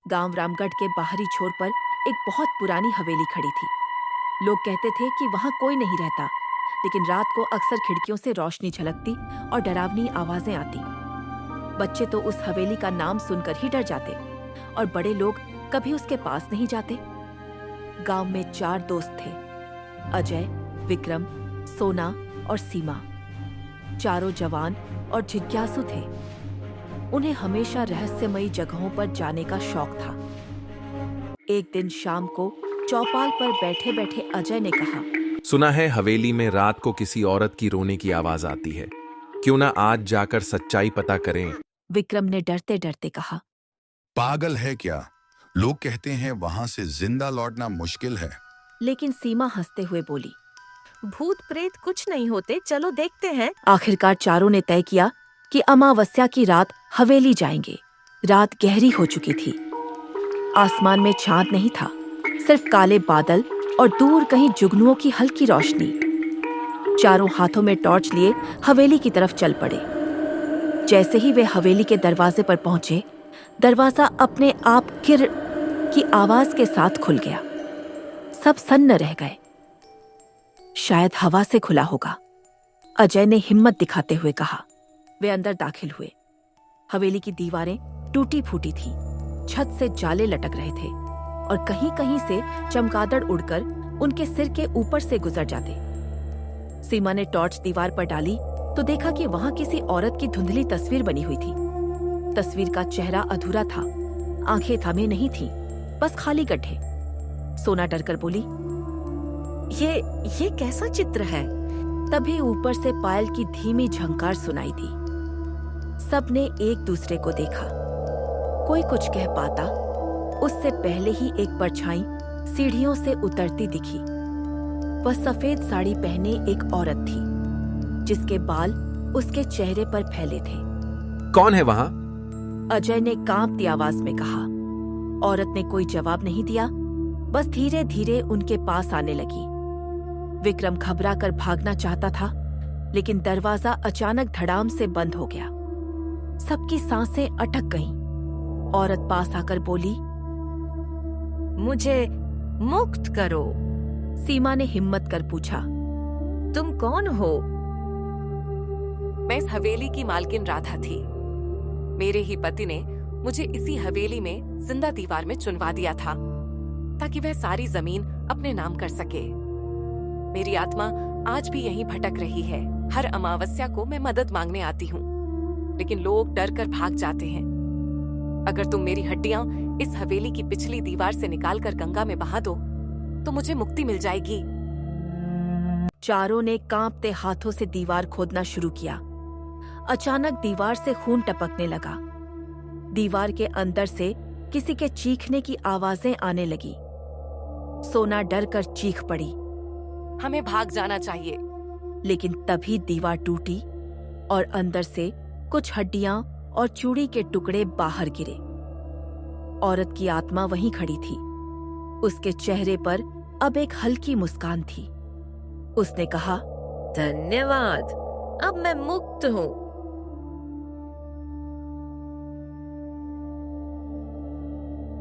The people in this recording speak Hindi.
गांव रामगढ़ के बाहरी छोर पर एक बहुत पुरानी हवेली खड़ी थी। लोग कहते थे कि वहां कोई नहीं रहता, लेकिन रात को अक्सर खिड़कियों से रोशनी झलकती और डरावनी आवाजें आती। बच्चे तो उस हवेली का नाम सुनकर ही डर जाते और बड़े लोग कभी उसके पास नहीं जाते। गांव में 4 दोस्त थे, अजय, विक्रम, सोना और सीमा। चारों जवान और जिज्ञासु थे। उन्हें हमेशा रहस्यमयी जगहों पर जाने का शौक था। एक दिन शाम को चौपाल पर बैठे-बैठे अजय ने कहा, सुना है हवेली में रात को किसी औरत की रोने की आवाज आती है। क्यों ना आज जाकर सच्चाई पता करें। विक्रम ने डरते-डरते कहा, पागल है क्या? लोग कहते हैं वहां से जिंदा लौटना मुश्किल है। लेकिन सीमा हंसते हुए बोली, भूत प्रेत कुछ नहीं होते, चलो देखते हैं। आखिरकार चारों ने तय किया कि अमावस्या की रात हवेली जाएंगे। रात गहरी हो चुकी थी। आसमान में चांद नहीं था, सिर्फ काले बादल और दूर कहीं जुगनुओं की हल्की रोशनी। चारों हाथों में टॉर्च लिए हवेली की तरफ चल पड़े। जैसे ही वे हवेली के दरवाजे पर पहुंचे, दरवाजा अपने आप किर की आवाज के साथ खुल गया। सब सन्न रह गए। शायद हवा से खुला होगा, अजय ने हिम्मत दिखाते हुए कहा। वे अंदर दाखिल हुए। हवेली की दीवारें टूटी फूटी थी, छत से जाले लटक रहे थे और कहीं-कहीं से चमगादड़ उड़कर उनके सिर के ऊपर से गुजर जाते। सीमा ने टॉर्च दीवार पर डाली तो देखा कि वहां किसी औरत की धुंधली तस्वीर बनी हुई थी। तस्वीर का चेहरा अधूरा था, आंखें थमे नहीं थीं, बस खाली गड्ढे। सोना डरकर बोली, ये कैसा चित्र है? तभी ऊपर से पायल की धीमी झंकार सुनाई दी। सबने एक दूसरे को देखा। कोई कुछ कह पाता, उससे पहले ही एक परछाई सीढ़ियों से उतरती दिखी। वह सफेद साड़ी पहने एक औरत थी, जिसके बाल उसके चेहरे पर फैले थे। कौन है वहां? अजय ने कांपती आवाज में कहा। औरत ने कोई जवाब नहीं दिया, बस धीरे धीरे उनके पास आने लगी। विक्रम घबरा कर भागना चाहता था, लेकिन दरवाजा अचानक धड़ाम से बंद हो गया। सबकी सांसें अटक गईं। औरत पास आकर बोली, मुझे मुक्त करो। सीमा ने हिम्मत कर पूछा, तुम कौन हो? मैं इस हवेली की मालकिन राधा थी। मेरे ही पति ने मुझे इसी हवेली में जिंदा दीवार में चुनवा दिया था, ताकि वह सारी जमीन अपने नाम कर सके। मेरी आत्मा आज भी यहीं भटक रही है। हर अमावस्या को मैं मदद मांगने आती हूँ, लेकिन लोग डर कर भाग जाते हैं। अगर तुम मेरी हड्डियां इस हवेली की पिछली दीवार से निकालकर गंगा में बहा दो, तो मुझे मुक्ति मिल जाएगी। चारों ने कांपते हाथों से दीवार खोदना शुरू किया। अचानक दीवार से खून टपकने लगा। दीवार के अंदर से किसी के चीखने की आवाजें आने लगी। सोना डर कर चीख पड़ी, हमें भाग जाना चाहिए। लेकिन तभी दीवार टूटी और अंदर से कुछ हड्डियां और चूड़ी के टुकड़े बाहर गिरे। औरत की आत्मा वहीं खड़ी थी। उसके चेहरे पर अब एक हल्की मुस्कान थी। उसने कहा, धन्यवाद, अब मैं मुक्त हूँ।